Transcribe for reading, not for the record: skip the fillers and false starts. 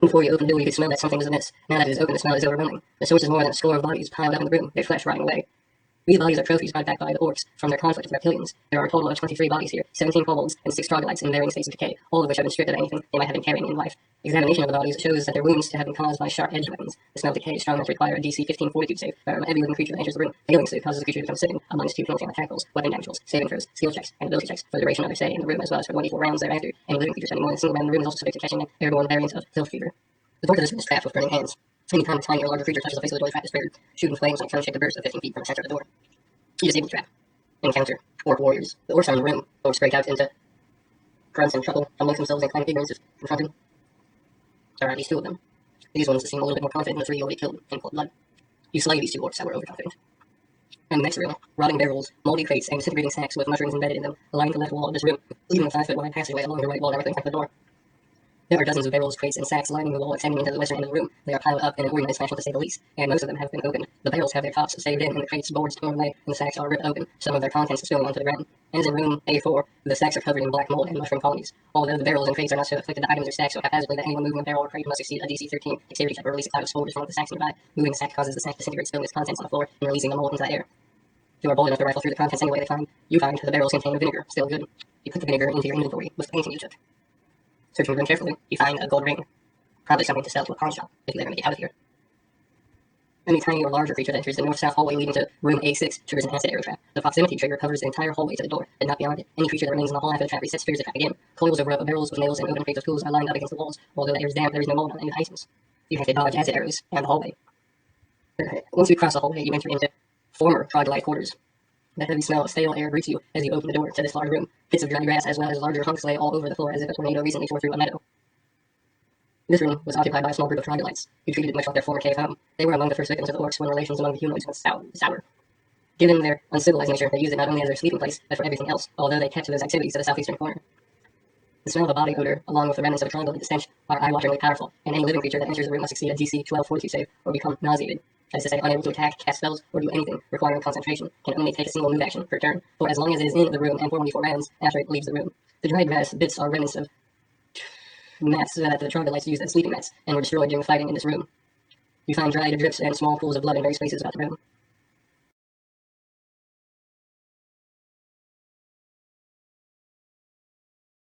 Before you opened the door, you could smell that something was amiss. Now that it is open, the smell is overwhelming. The source is more than a score of bodies piled up in the room, their flesh rotting away. These bodies are trophies brought back by the orcs from their conflict with reptilians. There are a total of 23 bodies here, 17 kobolds, and 6 troglodytes in varying states of decay, all of which have been stripped of anything they might have been carrying in life. Examination of the bodies shows that their wounds have been caused by sharp-edged weapons. The smell of decay is strong enough to require a DC 15 Fortitude save from every living creature that enters the room. Failing to causes the creature to become sitting amongst 2 penalty on attack rolls, weapon damage rolls, saving throws, skill checks, and ability checks for the duration of their stay in the room, as well as for 1d4 rounds thereafter. Any living creature spending more than a single round in the room is also subject to catching an airborne variant of filth fever. The door to this room is trapped with burning hands. Anytime a tiny or larger creature touches the face of the door, the trap is triggered, shooting flames like cone-shaped bursts of 15 feet from the center of the door. You disable the trap. Encounter orc warriors. The orcs are in the room. Orcs break out into grunts and trouble amongst themselves and climb ignorance if confronted. There are at least 2 of them. These ones seem a little bit more confident than the 3 you already killed in cold blood. You slay these 2 orcs that were overconfident. In the next room, rotting barrels, moldy crates, and disintegrating sacks with mushrooms embedded in them line the left wall of this room, leaving a 5-foot wide passageway along the right wall directly in front of the door. There are dozens of barrels, crates, and sacks lining the wall extending into the western end of the room. They are piled up in an organized fashion, to say the least, and most of them have been opened. The barrels have their tops saved in, and the crates' boards torn away, and the sacks are ripped open, some of their contents spilling onto the ground. As in room A4, the sacks are covered in black mold and mushroom colonies. Although the barrels and crates are not so afflicted, the items are stacked so haphazardly that anyone moving a barrel or crate must succeed a DC 13 dexterity check or release a cloud of spores from one of the sacks nearby. Moving the sack causes the sack to disintegrate, spilling its contents on the floor and releasing the mold into the air. If you are bold enough to rifle through the contents anyway, you find the barrels contain vinegar, still good. You put the vinegar into your inventory with the painting you took. Searching the room carefully, you find a gold ring. Probably something to sell to a pawn shop, if you ever make it out of here. Any tiny or larger creature that enters the north-south hallway leading to room A6 triggers an acid arrow trap. The proximity trigger covers the entire hallway to the door, but not beyond it. Any creature that remains in the hall after the trap resets triggers the trap again. Coils of barrels with nails and open crates of tools are lined up against the walls. Although the air is damp, there is no mold on any of the items. You have to dodge acid arrows down the hallway. Once you cross the hallway, you enter into former troglodyte quarters. The heavy smell of stale air greets you as you open the door to this large room. Bits of dry grass as well as larger hunks lay all over the floor as if a tornado recently tore through a meadow. This room was occupied by a small group of troglodytes, who treated it much like their former cave home. They were among the first victims of the orcs when relations among the humanoids went sour. Given their uncivilized nature, they used it not only as their sleeping place, but for everything else, although they kept to those activities to the southeastern corner. The smell of a body odor, along with the remnants of a troglodyte stench, are eye-wateringly powerful, and any living creature that enters the room must succeed a DC 12 Fortitude save, or become nauseated. That is to say, unable to attack, cast spells, or do anything requiring concentration, can only take a single move action per turn, for as long as it is in the room and for 1d4 rounds after it leaves the room. The dried grass bits are remnants of mats that the troglodytes used as sleeping mats, and were destroyed during the fighting in this room. You find dried drips and small pools of blood in various places about the room.